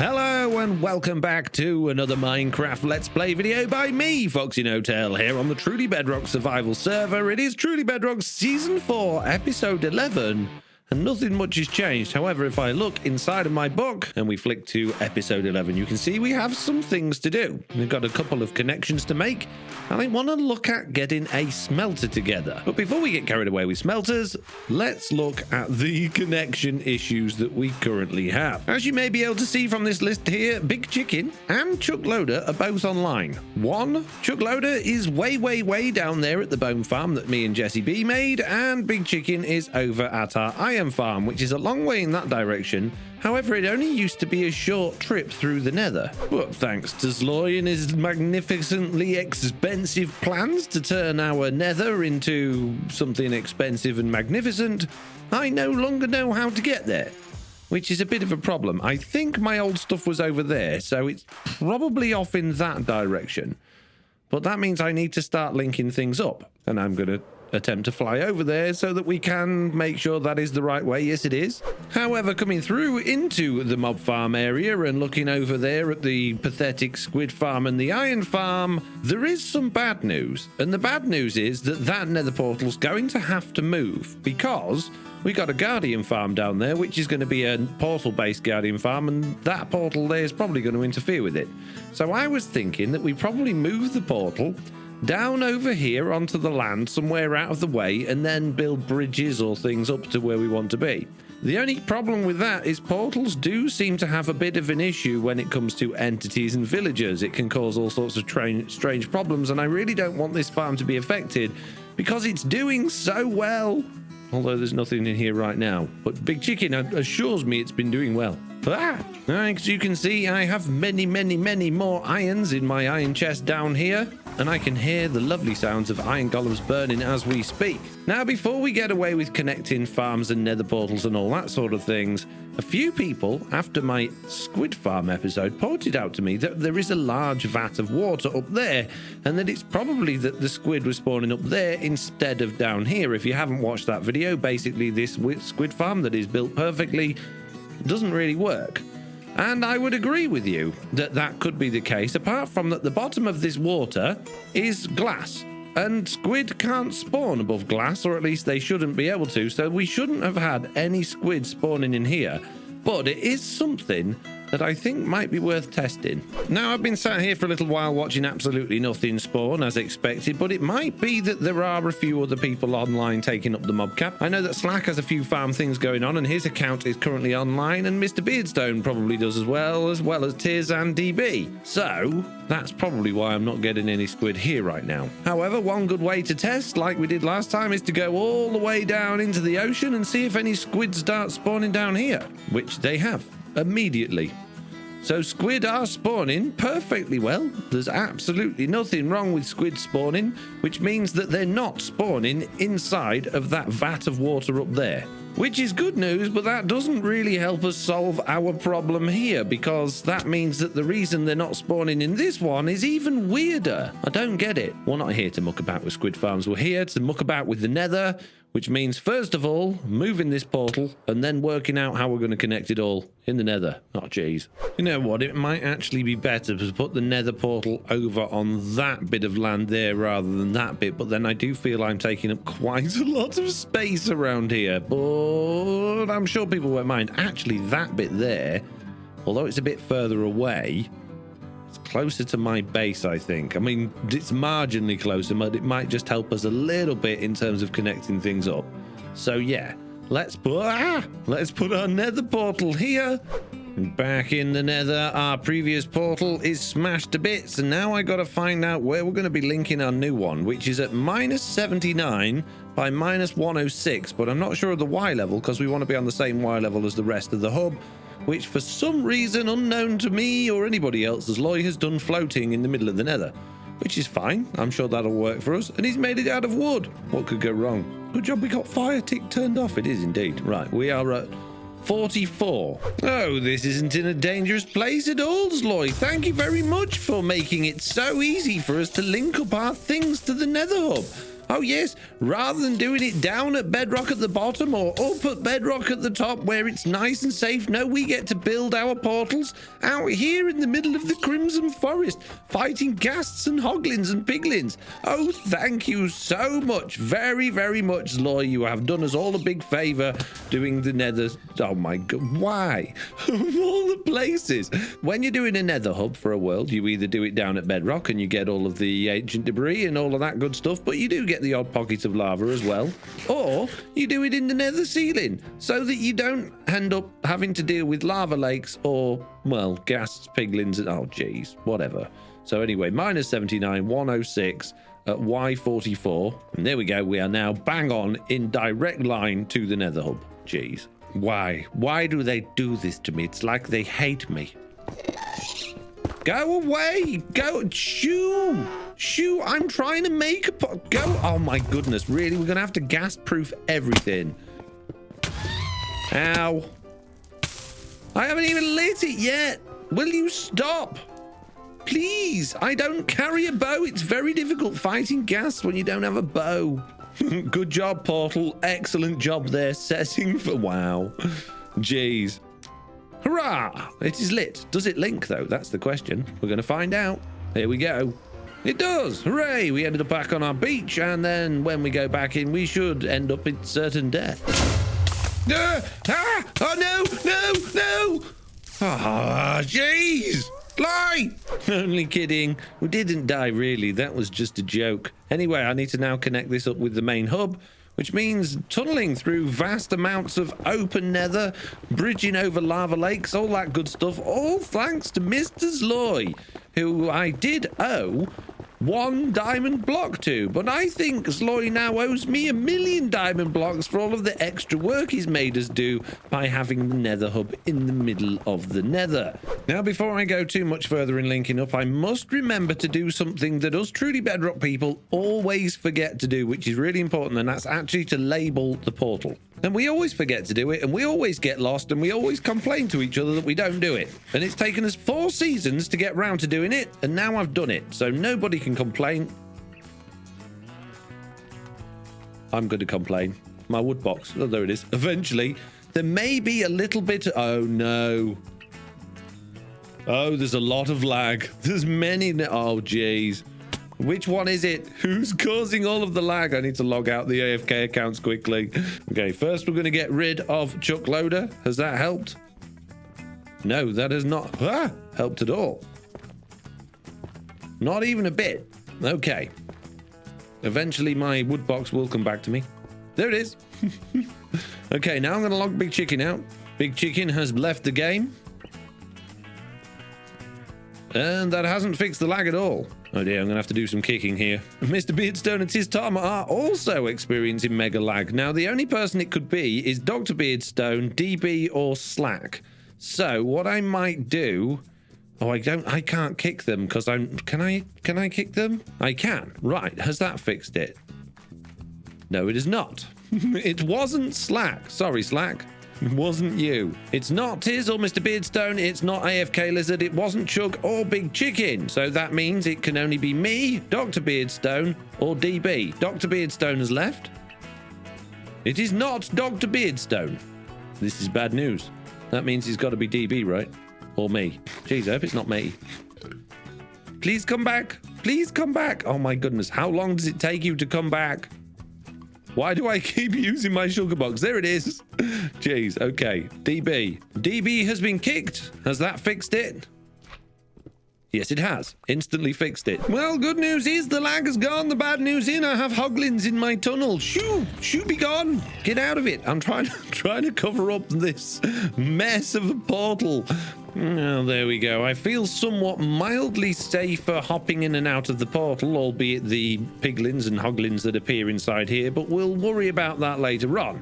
Hello and welcome back to another Minecraft Let's Play video by me, FoxyNoTail, here on the Truly Bedrock survival server. It is Truly Bedrock Season 4, Episode 11, and nothing much has changed. However, if I look inside of my book and we flick to Episode 11, you can see we have some things to do. We've got a couple of connections to make, and I want to look at getting a smelter together. But before we get carried away with smelters, let's look at the connection issues that we currently have. As you may be able to see from this list here, Big Chicken and Chuck Loader are both online. One, Chuck Loader is way down there at the bone farm that me and Jesse B made, and Big Chicken is over at our iron farm, which is a long way in that direction. However, it only used to be a short trip through the Nether. But thanks to Zloy and his magnificently expensive plans to turn our Nether into something expensive and magnificent, I no longer know how to get there, which is a bit of a problem. I think my old stuff was over there, so it's probably off in that direction. But that means I need to start linking things up, and I'm going to attempt to fly over there so that we can make sure that is the right way. Yes, it is. However, coming through into the mob farm area and looking over there at the pathetic squid farm and the iron farm, there is some bad news. And the bad news is that Nether portal's going to have to move because we got a guardian farm down there, which is going to be a portal-based guardian farm, and that portal there is probably going to interfere with it. So I was thinking that we probably move the portal down over here onto the land somewhere out of the way and then build bridges or things up to where we want to be. The only problem with that is portals do seem to have a bit of an issue when it comes to entities and villagers. It can cause all sorts of strange problems, and I really don't want this farm to be affected because it's doing so well. Although there's nothing in here right now, but Big Chicken assures me it's been doing well. As you can see, I have many more irons in my iron chest down here, and I can hear the lovely sounds of iron golems burning as we speak. Now, before we get away with connecting farms and nether portals and all that sort of things, a few people, after my squid farm episode, pointed out to me that there is a large vat of water up there, and that it's probably that the squid was spawning up there instead of down here. If you haven't watched that video, basically this squid farm that is built perfectly doesn't really work. And I would agree with you that that could be the case, apart from that the bottom of this water is glass, and squid can't spawn above glass, or at least they shouldn't be able to, so we shouldn't have had any squid spawning in here. But it is something that I think might be worth testing. Now, I've been sat here for a little while watching absolutely nothing spawn as expected, but it might be that there are a few other people online taking up the mob cap. I know that Slack has a few farm things going on, and his account is currently online, and Mr. Beardstone probably does as well as Tiz and DB. So that's probably why I'm not getting any squid here right now. However, one good way to test, like we did last time, is to go all the way down into the ocean and see if any squid start spawning down here, which they have immediately. So squid are spawning perfectly well. There's absolutely nothing wrong with squid spawning, which means that they're not spawning inside of that vat of water up there, which is good news, but that doesn't really help us solve our problem here, because that means that the reason they're not spawning in this one is even weirder. I don't get it. We're not here to muck about with squid farms. We're here to muck about with the Nether, which means, first of all, moving this portal and then working out how we're going to connect it all in the Nether. Oh, jeez. You know what? It might actually be better to put the Nether portal over on that bit of land there rather than that bit, but then I do feel I'm taking up quite a lot of space around here, but I'm sure people won't mind. Actually, that bit there, although it's a bit further away, it's closer to my base, I think. I mean, it's marginally closer, but it might just help us a little bit in terms of connecting things up. So yeah, let's put our Nether portal here. Back in the Nether, our previous portal is smashed to bits, and now I got to find out where we're going to be linking our new one, which is at -79 by -106, but I'm not sure of the Y level because we want to be on the same Y level as the rest of the hub, which for some reason unknown to me or anybody else, Zloy has done floating in the middle of the Nether, which is fine. I'm sure that'll work for us, and he's made it out of wood. What could go wrong? Good job we got fire tick turned off. It is indeed. Right, we are at 44. Oh, this isn't in a dangerous place at all, Zloy. Thank you very much for making it so easy for us to link up our things to the Nether Hub. Oh yes, rather than doing it down at Bedrock at the bottom or up at Bedrock at the top where it's nice and safe, no, we get to build our portals out here in the middle of the Crimson Forest, fighting ghasts and hoglins and piglins. Oh, thank you so much, very, very much, Zloy. You have done us all a big favor doing the Nether. Oh my God, why? Of all the places. When you're doing a Nether hub for a world, you either do it down at Bedrock and you get all of the ancient debris and all of that good stuff, but you do get the odd pockets of lava as well, or you do it in the Nether ceiling so that you don't end up having to deal with lava lakes or, well, ghasts, piglins, and oh geez, whatever. So anyway, minus 79, 106 at Y44, and there we go. We are now bang on in direct line to the Nether hub. Jeez, why do they do this to me? It's like they hate me. Go away, go, shoo, I'm trying to make a pot, go. Oh my goodness, really? We're gonna have to gas proof everything. Ow. I haven't even lit it yet. Will you stop? Please, I don't carry a bow. It's very difficult fighting gas when you don't have a bow. Good job, Portal. Excellent job there setting for, wow. Jeez. Hurrah! It is lit. Does it link, though? That's the question. We're going to find out. Here we go. It does. Hooray! We ended up back on our beach, and then when we go back in, we should end up in certain death. Oh, no! Ah, jeez! Lie! Only kidding. We didn't die, really. That was just a joke. Anyway, I need to now connect this up with the main hub, which means tunneling through vast amounts of open nether, bridging over lava lakes, all that good stuff, all thanks to Mr. Zloy, who I did owe 1 diamond block to, but I think Zloy now owes me 1 million diamond blocks for all of the extra work he's made us do by having the Nether hub in the middle of the Nether. Now, before I go too much further in linking up, I must remember to do something that us truly Bedrock people always forget to do, which is really important, and that's actually to label the portal. And we always forget to do it, and we always get lost, and we always complain to each other that we don't do it. And it's taken us 4 seasons to get round to doing it, and now I've done it, so nobody can complain. I'm going to complain. My wood box. Oh, there it is. Eventually, there may be a little bit. Oh, no. Oh, there's a lot of lag. There's many. Oh, jeez. Which one is it? Who's causing all of the lag? I need to log out the AFK accounts quickly. Okay, first we're going to get rid of Chuck Loader. Has that helped? No, that has not helped at all. Not even a bit. Okay. Eventually my wood box will come back to me. There it is. Okay, now I'm going to log Big Chicken out. Big Chicken has left the game. And that hasn't fixed the lag at all. Oh dear, I'm going to have to do some kicking here. Mr. Beardstone and his Tom are also experiencing mega lag. Now, the only person it could be is Dr. Beardstone, DB, or Slack. So, what I might do... Oh, I can't kick them because can I kick them? I can. Right, has that fixed it? No, it is not. It wasn't Slack. Sorry, Slack. It wasn't you. It's not Tiz or Mr. Beardstone. It's not AFK Lizard. It wasn't Chug or Big Chicken. So that means it can only be me, Dr. Beardstone, or DB. Dr. Beardstone has left. It is not Dr. Beardstone. This is bad news. That means he's got to be DB, right? Or me. Jeez, I hope it's not me. Please come back. Please come back. Oh my goodness. How long does it take you to come back? Why do I keep using my sugar box? There it is. Jeez, okay. DB. DB has been kicked. Has that fixed it? Yes, it has. Instantly fixed it. Well, good news is the lag has gone. The bad news is I have hoglins in my tunnel. Shoo! Shoo, be gone. Get out of it. I'm trying to cover up this mess of a portal. Oh, there we go. I feel somewhat mildly safer hopping in and out of the portal, albeit the piglins and hoglins that appear inside here, but we'll worry about that later on.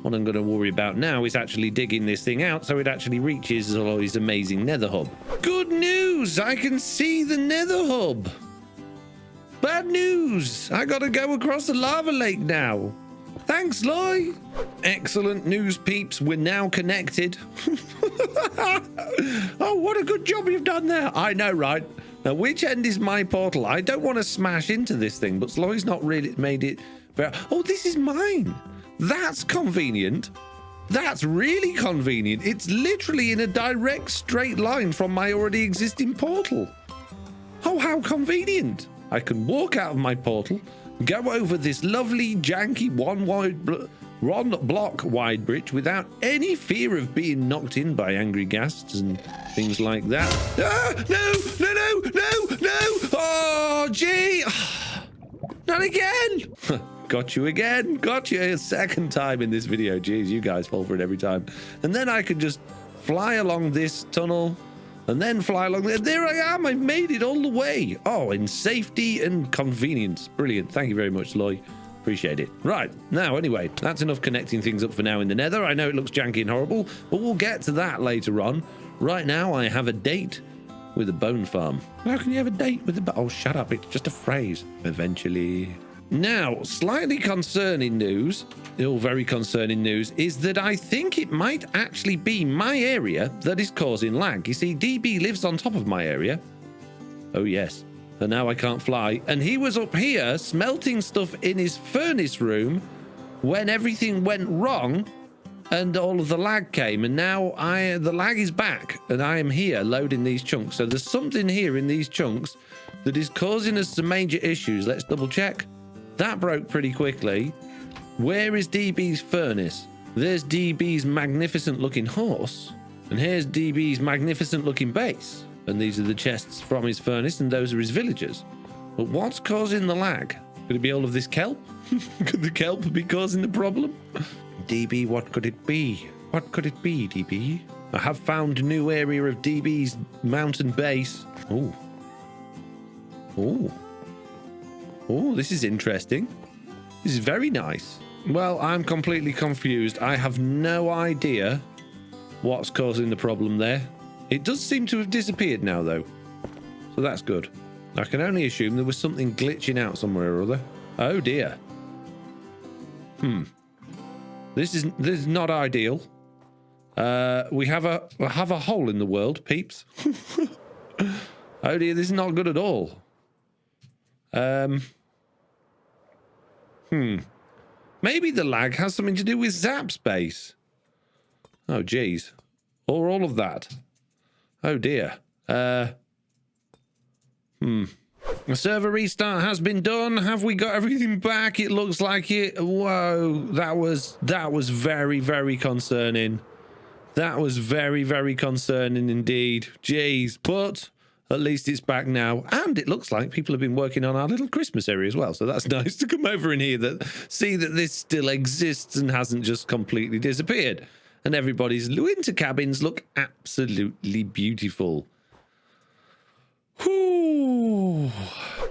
What I'm going to worry about now is actually digging this thing out so it actually reaches Zloy's amazing Nether Hub. Good news! I can see the Nether Hub. Bad news! I got to go across the lava lake now. Thanks, Zloy. Excellent news, peeps. We're now connected. Oh, what a good job you've done there. I know, right? Now, which end is my portal? I don't want to smash into this thing, but Zloy's not really made it very... Oh, this is mine. That's convenient. That's really convenient. It's literally in a direct straight line from my already existing portal. Oh, how convenient. I can walk out of my portal, go over this lovely, janky one block wide bridge without any fear of being knocked in by angry ghasts and things like that. Ah, no, no, no, no, no. Oh, gee. Not again. Got you again. Got you a second time in this video. Jeez, you guys fall for it every time. And then I could just fly along this tunnel and then fly along there. There I am. I've made it all the way. Oh, in safety and convenience. Brilliant. Thank you very much, Zloy. Appreciate it. Right. Now, anyway, that's enough connecting things up for now in the Nether. I know it looks janky and horrible, but we'll get to that later on. Right now, I have a date with a bone farm. How can you have a date with a... Oh, shut up. It's just a phrase. Eventually... Now, slightly concerning news, all very concerning news, is that I think it might actually be my area that is causing lag. You see, DB lives on top of my area. Oh, yes. And now I can't fly. And he was up here smelting stuff in his furnace room when everything went wrong and all of the lag came. And now the lag is back and I am here loading these chunks. So there's something here in these chunks that is causing us some major issues. Let's double check. That broke pretty quickly. Where is DB's furnace? There's DB's magnificent looking horse. And here's DB's magnificent looking base. And these are the chests from his furnace and those are his villagers. But what's causing the lag? Could it be all of this kelp? Could the kelp be causing the problem? DB, what could it be? What could it be, DB? I have found a new area of DB's mountain base. Oh. Oh. Oh, this is interesting. This is very nice. Well, I'm completely confused. I have no idea what's causing the problem there. It does seem to have disappeared now, though. So that's good. I can only assume there was something glitching out somewhere or other. Oh, dear. This is not ideal. We have a hole in the world, peeps. Oh, dear, this is not good at all. Maybe the lag has something to do with Zap's base. Oh, geez. Or all of that. Oh, dear. The server restart has been done. Have we got everything back? It looks like it. Whoa, that was very, very concerning. That was very, very concerning indeed. Jeez, but at least it's back now. And it looks like people have been working on our little Christmas area as well. So that's nice to come over in here, see that this still exists and hasn't just completely disappeared. And everybody's winter cabins look absolutely beautiful. Whew.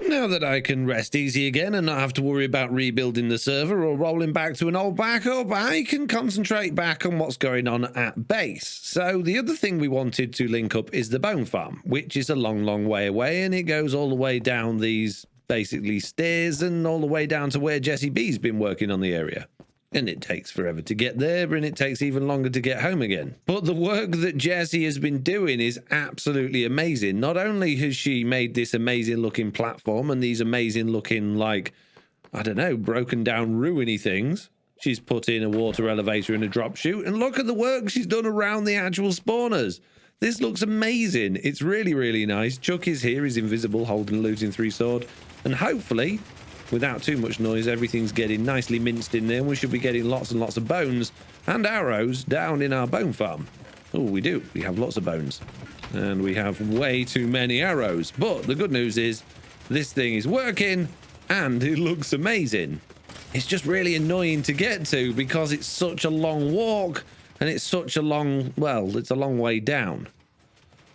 Now that I can rest easy again and not have to worry about rebuilding the server or rolling back to an old backup, I can concentrate back on what's going on at base. So the other thing we wanted to link up is the bone farm, which is a long, long way away, and it goes all the way down these basically stairs and all the way down to where Jesse B's been working on the area. And it takes forever to get there, and it takes even longer to get home again. But the work that Jessie has been doing is absolutely amazing. Not only has she made this amazing looking platform and these amazing looking, like, I don't know, broken down ruiny things. She's put in a water elevator and a drop chute, and look at the work she's done around the actual spawners. This looks amazing. It's really, really nice. Chuck is here, he's invisible, holding a looting 3 sword. And hopefully, without too much noise, everything's getting nicely minced in there, and we should be getting lots and lots of bones and arrows down in our bone farm. Oh, we do. We have lots of bones. And we have way too many arrows. But the good news is this thing is working and it looks amazing. It's just really annoying to get to because it's such a long walk and it's such a long, well, it's a long way down.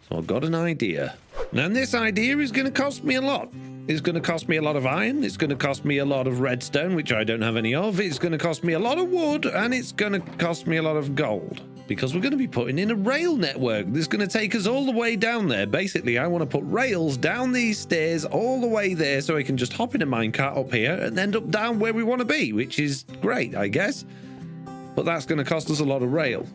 So I've got an idea. And this idea is going to cost me a lot. It's going to cost me a lot of iron. It's going to cost me a lot of redstone, which I don't have any of. It's going to cost me a lot of wood, and it's going to cost me a lot of gold. Because we're going to be putting in a rail network that's going to take us all the way down there. Basically, I want to put rails down these stairs all the way there so I can just hop in a minecart up here and end up down where we want to be, which is great, I guess. But that's going to cost us a lot of rail.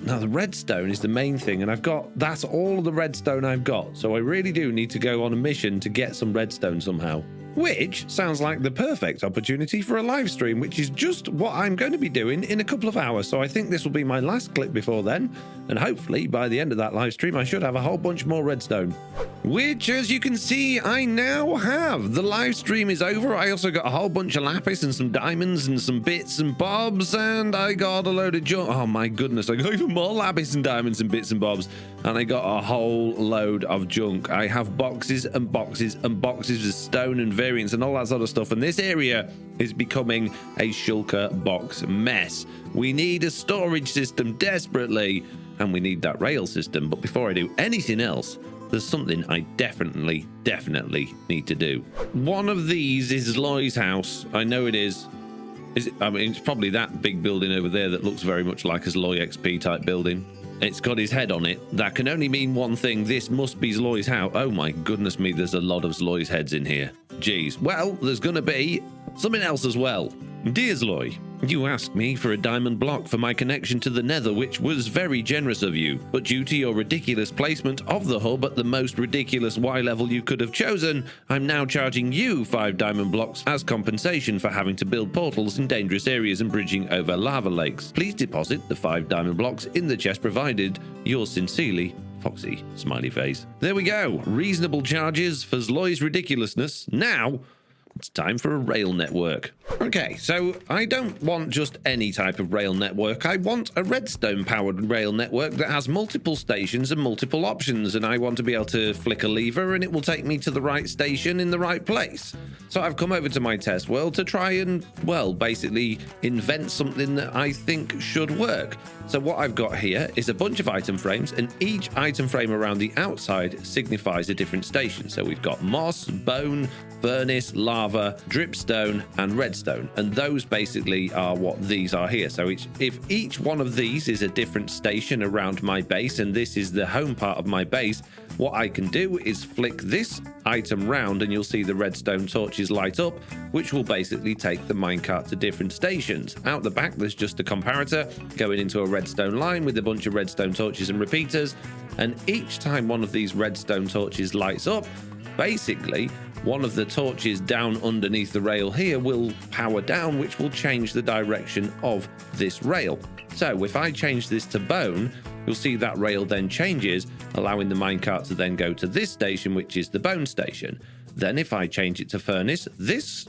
Now, the redstone is the main thing, and that's all of the redstone I've got. So I really do need to go on a mission to get some redstone somehow. Which sounds like the perfect opportunity for a live stream, which is just what I'm going to be doing in a couple of hours. So I think this will be my last clip before then. And hopefully by the end of that live stream, I should have a whole bunch more redstone. Which, as you can see, I now have. The live stream is over. I also got a whole bunch of lapis and some diamonds and some bits and bobs. And I got a load of junk. Oh my goodness, I got even more lapis and diamonds and bits and bobs. And I got a whole load of junk. I have boxes and boxes and boxes of stone and variants and all that sort of stuff. And this area is becoming a shulker box mess. We need a storage system desperately, and we need that rail system. But before I do anything else, there's something I definitely need to do. One of these is Zloy's house. I know it is. I mean, it's probably that big building over there that looks very much like a Zloy XP type building. It's got his head on it. That can only mean one thing. This must be Zloy's house. Oh my goodness me, there's a lot of Zloy's heads in here. Jeez. Well, there's gonna be something else as well. Dear Zloy, you asked me for a diamond block for my connection to the Nether, which was very generous of you, but due to your ridiculous placement of the hub at the most ridiculous Y level you could have chosen, I'm now charging you 5 diamond blocks as compensation for having to build portals in dangerous areas and bridging over lava lakes. Please deposit the 5 diamond blocks in the chest provided. Yours sincerely, Foxy, smiley face. There we go. Reasonable charges for Zloy's ridiculousness. Now, it's time for a rail network. Okay, so I don't want just any type of rail network. I want a redstone-powered rail network that has multiple stations and multiple options, and I want to be able to flick a lever and it will take me to the right station in the right place. So I've come over to my test world to try and, well, basically invent something that I think should work. So what I've got here is a bunch of item frames, and each item frame around the outside signifies a different station. So we've got moss, bone, furnace, lava, dripstone, and redstone. And those basically are what these are here. So if each one of these is a different station around my base, and this is the home part of my base, what I can do is flick this item round and you'll see the redstone torches light up, which will basically take the minecart to different stations. Out the back, there's just a comparator going into a redstone line with a bunch of redstone torches and repeaters. And each time one of these redstone torches lights up, basically one of the torches down underneath the rail here will power down, which will change the direction of this rail. So if I change this to bone, you'll see that rail then changes, allowing the minecart to then go to this station, which is the bone station. Then if I change it to furnace, this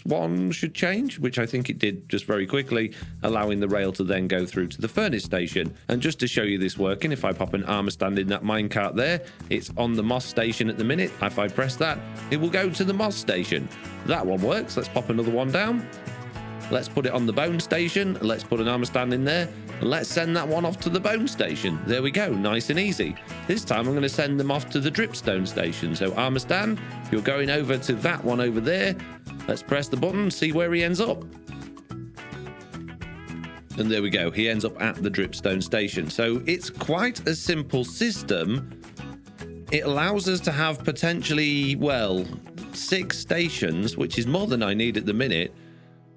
one should change, which I think it did just very quickly, allowing the rail to then go through to the furnace station. And just to show you this working, if I pop an armor stand in that minecart there, it's on the moss station at the minute. If I press that, it will go to the moss station. That one works. Let's pop another one down. Let's put it on the bone station. Let's put an armor stand in there. And let's send that one off to the bone station. There we go, nice and easy. This time I'm going to send them off to the dripstone station. So armor stand, you're going over to that one over there. Let's press the button, see where he ends up. And there we go, he ends up at the dripstone station. So it's quite a simple system. It allows us to have potentially, well, 6 stations, which is more than I need at the minute.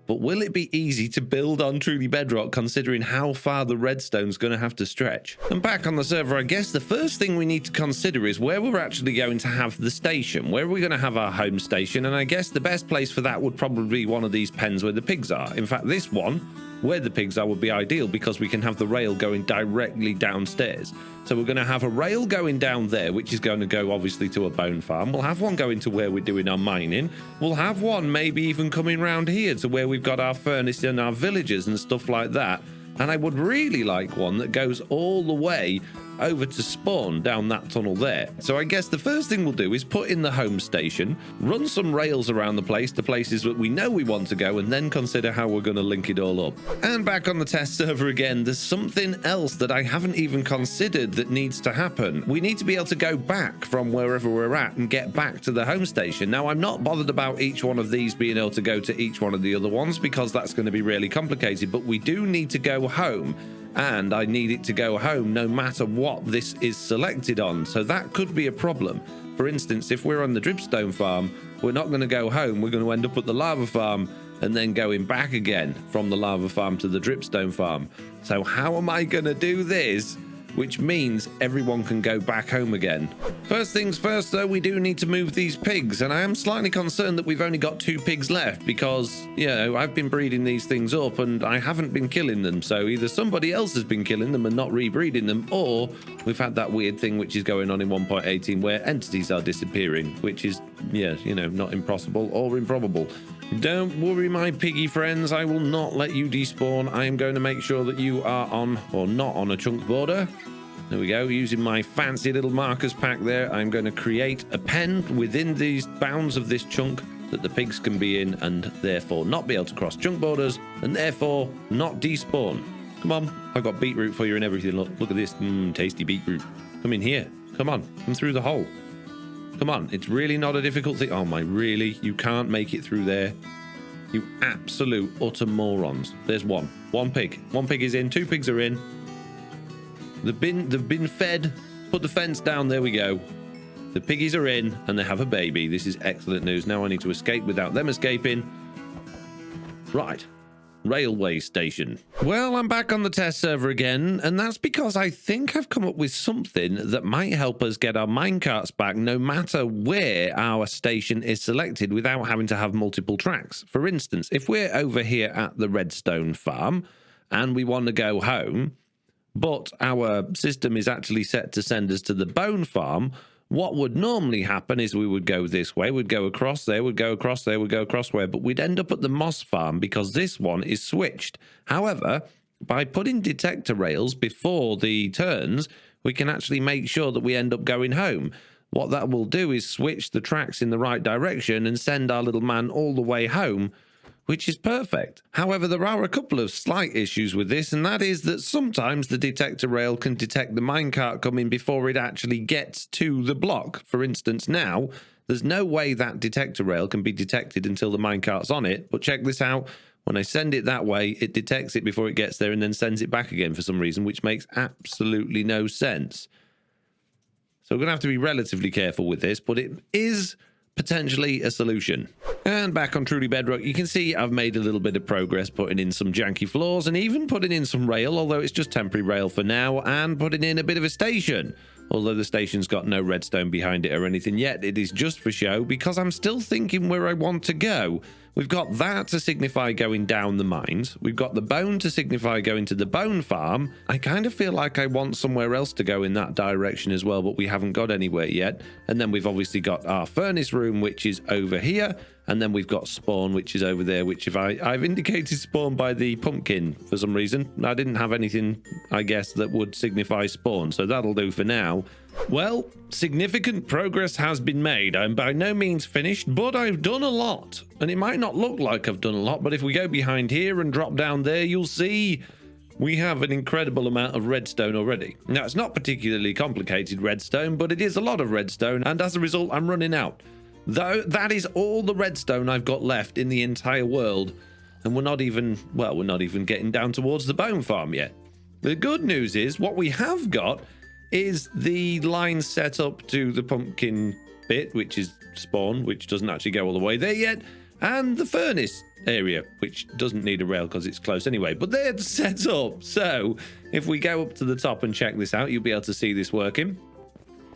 But will it be easy to build on Truly Bedrock considering how far the redstone's going to have to stretch? And back on the server, I guess the first thing we need to consider is where we're actually going to have the station. Where are we going to have our home station? And I guess the best place for that would probably be one of these pens where the pigs are. In fact, this one, where the pigs are, would be ideal because we can have the rail going directly downstairs. So we're going to have a rail going down there, which is going to go obviously to a bone farm. We'll have one going to where we're doing our mining. We'll have one maybe even coming around here to where we've got our furnace and our villagers and stuff like that. And I would really like one that goes all the way over to spawn down that tunnel there. So I guess the first thing we'll do is put in the home station, run some rails around the place to places that we know we want to go, and then consider how we're going to link it all up. And back on the test server again, there's something else that I haven't even considered that needs to happen. We need to be able to go back from wherever we're at and get back to the home station. Now, I'm not bothered about each one of these being able to go to each one of the other ones because that's going to be really complicated, but we do need to go home. And I need it to go home no matter what this is selected on. So that could be a problem. For instance, if we're on the dripstone farm, we're not going to go home. We're going to end up at the lava farm. and then going back again from the lava farm to the dripstone farm. So how am I going to do this? Which means everyone can go back home again. First things first, though, we do need to move these pigs, and I am slightly concerned that we've only got 2 pigs left because, you know, I've been breeding these things up and I haven't been killing them. So either somebody else has been killing them and not rebreeding them, or we've had that weird thing which is going on in 1.18 where entities are disappearing, which is, yeah, you know, not impossible or improbable. Don't worry, my piggy friends, I will not let you despawn. I am going to make sure that you are on or not on a chunk border. There we go. Using my fancy little markers pack there, I'm going to create a pen within these bounds of this chunk that the pigs can be in and therefore not be able to cross chunk borders and therefore not despawn. Come on, I've got beetroot for you and everything. Look at this tasty beetroot. Come in here. Come on, come through the hole. Come on, it's really not a difficult thing. Oh my, really? You can't make it through there? You absolute utter morons. There's one. One pig. One pig is in. 2 pigs are in. They've been fed. Put the fence down. There we go. The piggies are in and they have a baby. This is excellent news. Now I need to escape without them escaping. Right. Railway station. Well, I'm back on the test server again, and that's because I think I've come up with something that might help us get our minecarts back no matter where our station is selected without having to have multiple tracks. For instance, if we're over here at the redstone farm and we want to go home, but our system is actually set to send us to the bone farm, what would normally happen is we would go this way, we'd go across there, we'd go across there, we'd go across where, but we'd end up at the moss farm because this one is switched. However, by putting detector rails before the turns, we can actually make sure that we end up going home. What that will do is switch the tracks in the right direction and send our little man all the way home, which is perfect. However, there are a couple of slight issues with this, and that is that sometimes the detector rail can detect the minecart coming before it actually gets to the block. For instance, now, there's no way that detector rail can be detected until the minecart's on it, but check this out. When I send it that way, it detects it before it gets there and then sends it back again for some reason, which makes absolutely no sense. So we're going to have to be relatively careful with this, but it is potentially a solution. And back on Truly Bedrock, you can see I've made a little bit of progress putting in some janky floors and even putting in some rail, although it's just temporary rail for now, and putting in a bit of a station. Although the station's got no redstone behind it or anything yet, it is just for show because I'm still thinking where I want to go. We've got that to signify going down the mines. We've got the bone to signify going to the bone farm. I kind of feel like I want somewhere else to go in that direction as well, but we haven't got anywhere yet. And then we've obviously got our furnace room, which is over here. And then we've got spawn, which is over there, which if I've indicated spawn by the pumpkin for some reason. I didn't have anything, I guess, that would signify spawn, so that'll do for now. Well, significant progress has been made. I'm by no means finished, but I've done a lot. And it might not look like I've done a lot, but if we go behind here and drop down there, you'll see we have an incredible amount of redstone already. Now, it's not particularly complicated redstone, but it is a lot of redstone, and as a result, I'm running out. Though that is all the redstone I've got left in the entire world, and we're not even getting down towards the bone farm yet. The good news is what we have got is the line set up to the pumpkin bit, which is spawn, which doesn't actually go all the way there yet, and the furnace area, which doesn't need a rail because it's close anyway, but they're set up. So if we go up to the top and check this out, you'll be able to see this working.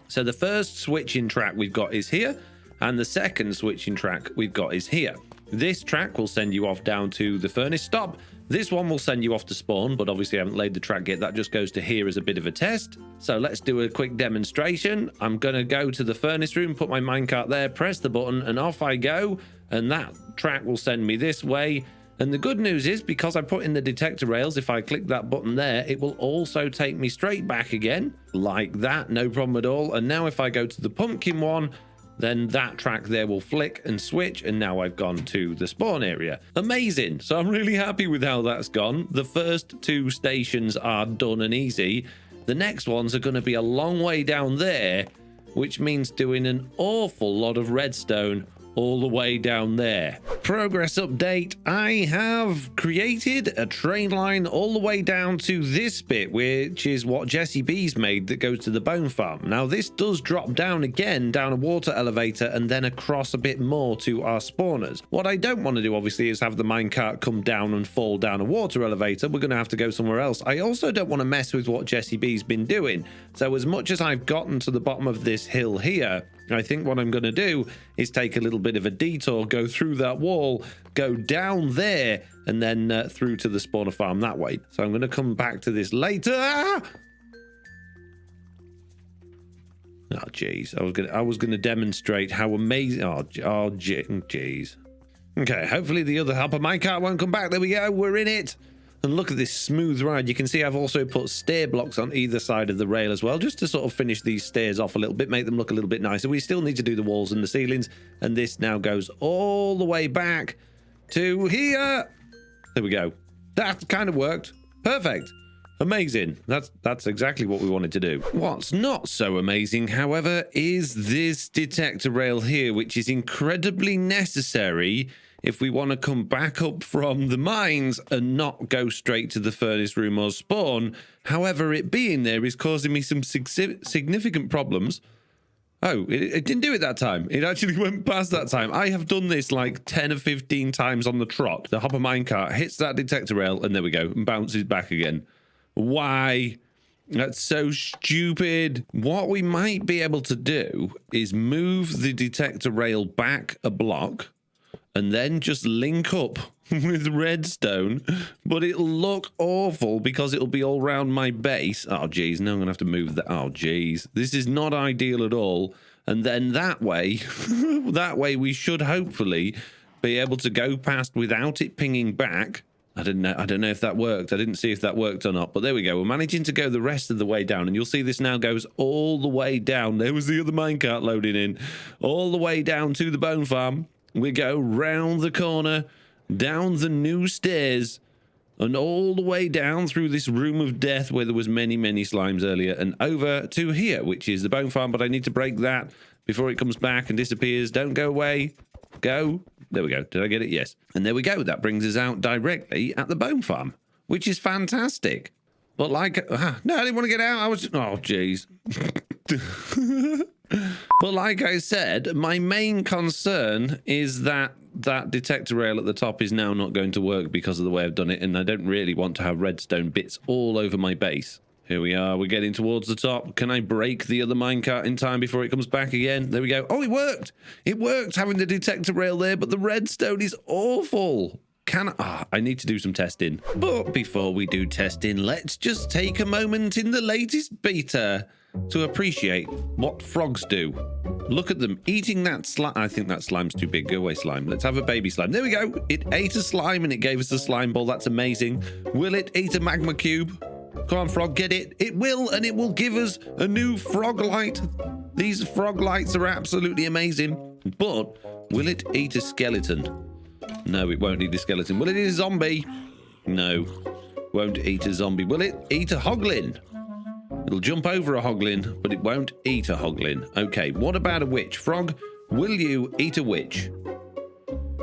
So the first switching track we've got is here, and the second switching track we've got is here. This track will send you off down to the furnace stop. This one will send you off to spawn, but obviously I haven't laid the track yet. That just goes to here as a bit of a test. So let's do a quick demonstration. I'm going to go to the furnace room, put my minecart there, press the button, and off I go. And that track will send me this way. And the good news is, because I put in the detector rails, if I click that button there, it will also take me straight back again, like that, no problem at all. And now if I go to the pumpkin one, then that track there will flick and switch, and now I've gone to the spawn area. Amazing. So I'm really happy with how that's gone. The first 2 stations are done and easy. The next ones are going to be a long way down there, which means doing an awful lot of redstone all the way down there. Progress update. I have created a train line all the way down to this bit, which is what Jesse B's made that goes to the bone farm. Now, this does drop down again, down a water elevator, and then across a bit more to our spawners. What I don't want to do, obviously, is have the minecart come down and fall down a water elevator. We're going to have to go somewhere else. I also don't want to mess with what Jesse B's been doing. So as much as I've gotten to the bottom of this hill here, I think what I'm going to do is take a little bit of a detour, go through that wall, go down there, and then through to the spawner farm that way. So I'm going to come back to this later. Oh, jeez. I was gonna demonstrate how amazing. Oh, jeez. Okay, hopefully the other hopper minecart won't come back. There we go. We're in it. And look at this smooth ride. You can see I've also put stair blocks on either side of the rail as well, just to sort of finish these stairs off a little bit, make them look a little bit nicer. We still need to do the walls and the ceilings, and this now goes all the way back to here. There we go. That kind of worked. Perfect. Amazing. That's exactly what we wanted to do. What's not so amazing, however, is this detector rail here, which is incredibly necessary if we want to come back up from the mines and not go straight to the furnace room or spawn. However, it being there is causing me some significant problems. Oh, it didn't do it that time. It actually went past that time. I have done this like 10 or 15 times on the trot. The hopper minecart hits that detector rail, and there we go, and bounces back again. Why? That's so stupid. What we might be able to do is move the detector rail back a block and then just link up with redstone, but it'll look awful because it'll be all around my base. Oh, geez, now I'm gonna have to move that. Oh, geez, this is not ideal at all. And then that way, we should hopefully be able to go past without it pinging back. I don't know if that worked. I didn't see if that worked or not, but there we go. We're managing to go the rest of the way down, and you'll see this now goes all the way down. There was the other minecart loading in, all the way down to the bone farm. We go round the corner, down the new stairs, and all the way down through this room of death where there was many slimes earlier, and over to here, which is the bone farm. But I need to break that before it comes back and disappears. Don't go away. Go. There we go. Did I get it? Yes. And there we go. That brings us out directly at the bone farm, which is fantastic. But like, no, I didn't want to get out. I was, oh, jeez. But like I said, my main concern is that that detector rail at the top is now not going to work because of the way I've done it, and I don't really want to have redstone bits all over my base. Here we are. We're getting towards the top. Can I break the other minecart in time before it comes back again? There we go. Oh, it worked. It worked having the detector rail there, but the redstone is awful. I need to do some testing. But before we do testing, let's just take a moment in the latest beta to appreciate what frogs do. Look at them eating that slime. I think that slime's too big. Go away, slime. Let's have a baby slime. There we go. It ate a slime and it gave us a slime ball. That's amazing. Will it eat a magma cube? Come on, frog, get it. It will, and it will give us a new frog light. These frog lights are absolutely amazing. But will it eat a skeleton? No, it won't eat a skeleton. Will it eat a zombie? No, won't eat a zombie. Will it eat a hoglin? It'll jump over a hoglin, but it won't eat a hoglin. Okay, what about a witch? Frog, will you eat a witch?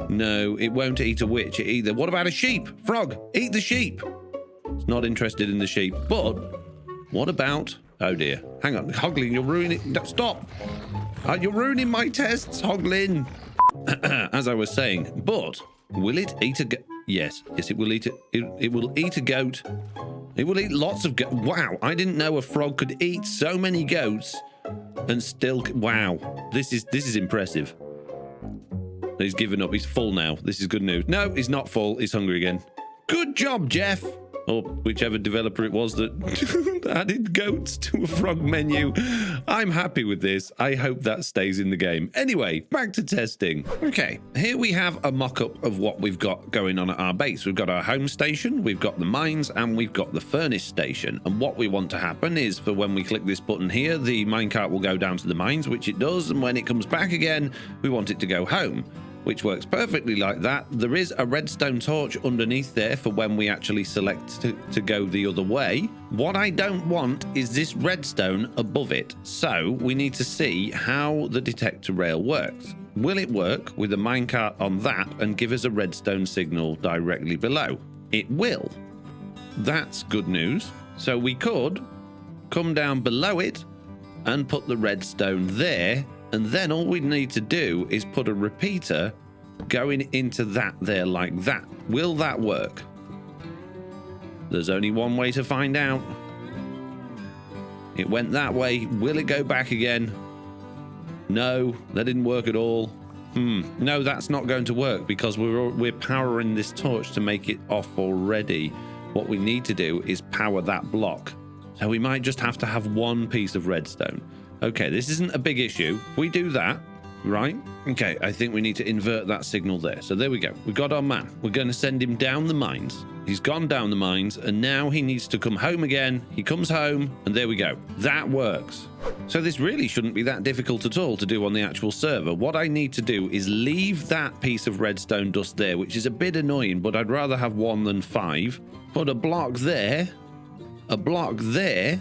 No, it won't eat a witch either. What about a sheep? Frog, eat the sheep. It's not interested in the sheep. But what about... Oh dear. Hang on. Hoglin, you're ruining... No, stop. You're ruining my tests, Hoglin. As I was saying. But will it eat a... Yes, it will eat it will eat a goat. It will eat lots of goats. Wow, I didn't know a frog could eat so many goats and still... Wow, this is impressive. He's given up. He's full now. This is good news. No, he's not full. He's hungry again. Good job, Jeff. Or whichever developer it was that added goats to a frog menu. I'm happy with this. I hope that stays in the game. Anyway, back to testing. Okay, here we have a mock-up of what we've got going on at our base. We've got our home station, we've got the mines, and we've got the furnace station. And what we want to happen is for when we click this button here, the minecart will go down to the mines, which it does. And when it comes back again, we want it to go home, which works perfectly like that. There is a redstone torch underneath there for when we actually select to go the other way. What I don't want is this redstone above it. So we need to see how the detector rail works. will it work with a minecart on that and give us a redstone signal directly below? It will. That's good news. So we could come down below it and put the redstone there, and then all we need to do is put a repeater going into that there like that. Will that work? There's only one way to find out. It went that way. Will it go back again? No, that didn't work at all. No, that's not going to work because we're powering this torch to make it off already. What we need to do is power that block. So we might just have to have one piece of redstone. Okay, this isn't a big issue. We do that, right? Okay, I think we need to invert that signal there. So there we go. We got our man. We're going to send him down the mines. He's gone down the mines, and now he needs to come home again. He comes home, and there we go. That works. So this really shouldn't be that difficult at all to do on the actual server. What I need to do is leave that piece of redstone dust there, which is a bit annoying, but I'd rather have 1 than 5. Put a block there, a block there,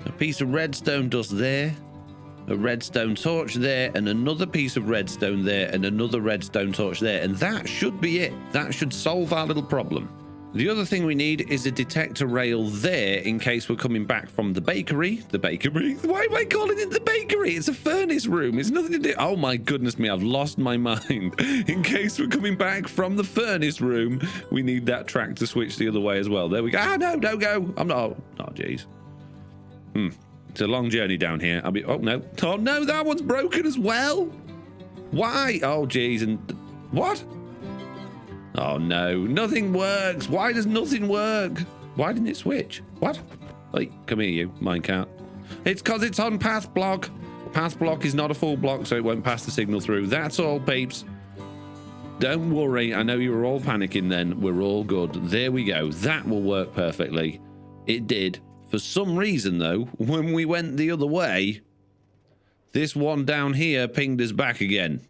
a piece of redstone dust there, a redstone torch there, and another piece of redstone there, and another redstone torch there, and that should be it. That should solve our little problem. The other thing we need is a detector rail there in case we're coming back from the bakery. The bakery? Why am I calling it the bakery? It's a furnace room. It's nothing to do. Oh my goodness me, I've lost my mind. In case we're coming back from the furnace room, we need that track to switch the other way as well. There we go. Ah, no, don't go. I'm not. Oh, jeez. It's a long journey down here. I'll be. Oh, no. Oh, no, that one's broken as well. Why? Oh, jeez. And what? Oh no, nothing works. Why does nothing work? Why didn't it switch? What? Hey, come here, you minecart. It's because it's on path block. Path block is not a full block, so it won't pass the signal through. That's all, peeps. Don't worry. I know you were all panicking then. We're all good. There we go. That will work perfectly. It did. For some reason, though, when we went the other way, this one down here pinged us back again.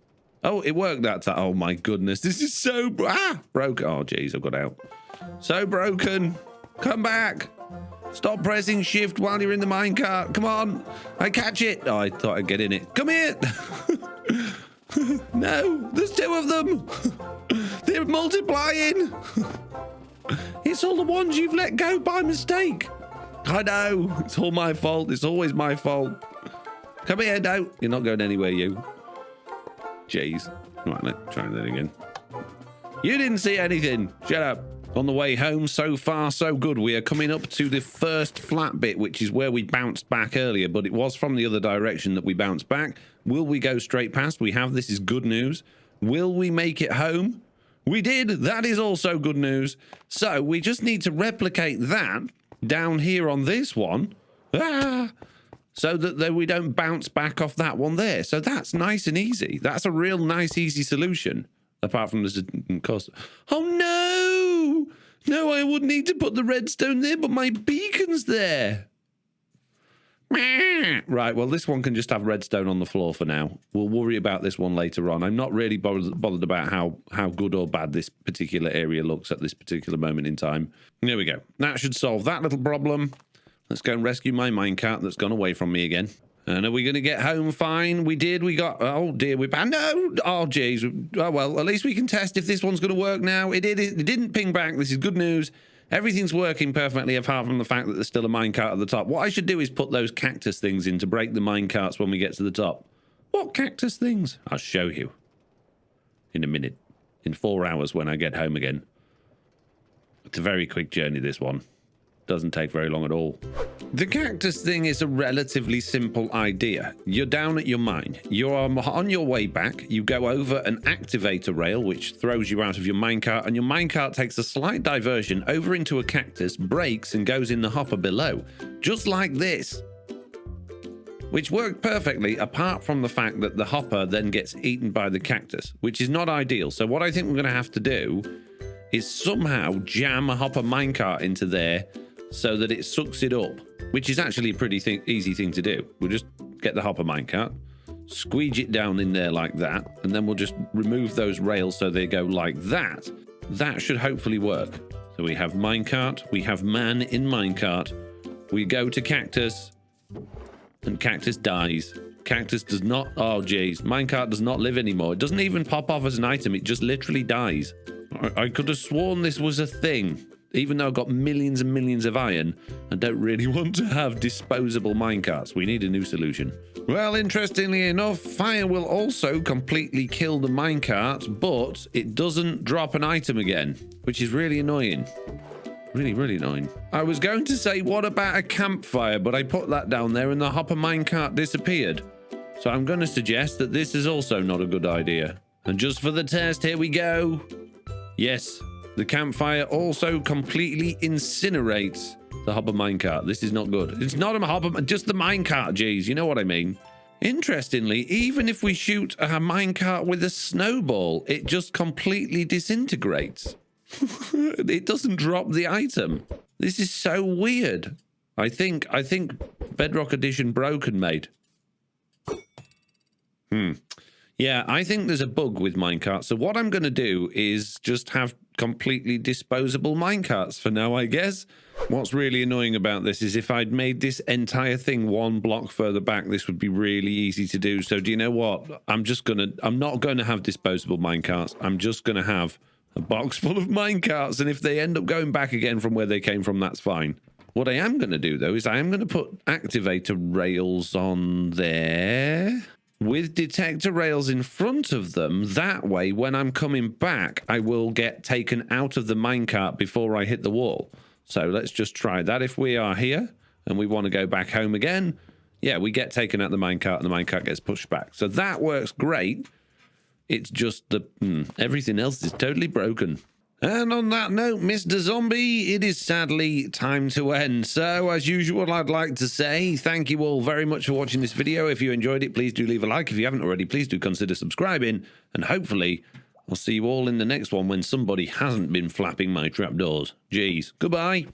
Oh, it worked that time. Oh, my goodness. This is so... broken. Oh, jeez, I've got out. So broken. Come back. Stop pressing shift while you're in the minecart. Come on. I catch it. Oh, I thought I'd get in it. Come here. No, there's 2 of them. They're multiplying. It's all the ones you've let go by mistake. I know. It's all my fault. It's always my fault. Come here. No, you're not going anywhere, you. Jeez. Right, let's try that again. You didn't see anything. Shut up. On the way home, so far, so good. We are coming up to the first flat bit, which is where we bounced back earlier, but it was from the other direction that we bounced back. Will we go straight past? We have. This is good news. Will we make it home? We did. That is also good news. So we just need to replicate that down here on this one. So that we don't bounce back off that one there. So that's nice and easy. That's a real nice, easy solution. Apart from the cost. Oh, no! No, I would need to put the redstone there, but my beacon's there. Right, well, this one can just have redstone on the floor for now. We'll worry about this one later on. I'm not really bothered about how good or bad this particular area looks at this particular moment in time. There we go. That should solve that little problem. Let's go and rescue my minecart that's gone away from me again. And are we going to get home fine? We did. We got... Oh, dear. We... No! Oh, jeez. Oh, well, at least we can test if this one's going to work now. It did. It didn't ping back. This is good news. Everything's working perfectly apart from the fact that there's still a minecart at the top. What I should do is put those cactus things in to break the minecarts when we get to the top. What cactus things? I'll show you. In a minute. In 4 hours when I get home again. It's a very quick journey, this one. Doesn't take very long at all. The cactus thing is a relatively simple idea. You're down at your mine. You're on your way back. You go over an activator rail, which throws you out of your minecart, and your minecart takes a slight diversion over into a cactus, breaks, and goes in the hopper below. Just like this. Which worked perfectly, apart from the fact that the hopper then gets eaten by the cactus, which is not ideal. So what I think we're going to have to do is somehow jam a hopper minecart into there so that it sucks it up, which is actually a pretty easy thing to do. We'll just get the hopper minecart, squeeze it down in there like that, and then we'll just remove those rails so they go like that. That should hopefully work. So we have minecart, we have man in minecart, we go to cactus, and cactus dies. Cactus does not... Oh, geez. Minecart does not live anymore. It doesn't even pop off as an item. It just literally dies. I could have sworn this was a thing. Even though I've got millions and millions of iron, I don't really want to have disposable minecarts. We need a new solution. Well, interestingly enough, fire will also completely kill the minecarts, but it doesn't drop an item again, which is really annoying. Really, really annoying. I was going to say, what about a campfire? But I put that down there and the hopper minecart disappeared. So I'm going to suggest that this is also not a good idea. And just for the test, here we go. Yes, the campfire also completely incinerates the hopper minecart. This is not good. It's not a hopper, just the minecart, geez. You know what I mean? Interestingly, even if we shoot a minecart with a snowball, it just completely disintegrates. It doesn't drop the item. This is so weird. I think Bedrock Edition broken, mate. Yeah, I think there's a bug with minecarts. So what I'm going to do is just have completely disposable minecarts for now, I guess. What's really annoying about this is if I'd made this entire thing one block further back, this would be really easy to do. So do you know what? I'm not going to have disposable minecarts. I'm just going to have a box full of minecarts. And if they end up going back again from where they came from, that's fine. What I am going to do, though, is I am going to put activator rails on there with detector rails in front of them. That way, when I'm coming back, I will get taken out of the minecart before I hit the wall. So let's just try that. If we are here and we want to go back home again, yeah, we get taken out the minecart and the minecart gets pushed back. So that works great. It's just the everything else is totally broken. And on that note, Mr. Zombie, it is sadly time to end. So, as usual, I'd like to say thank you all very much for watching this video. If you enjoyed it, please do leave a like. If you haven't already, please do consider subscribing. And hopefully, I'll see you all in the next one when somebody hasn't been flapping my trapdoors. Jeez. Goodbye.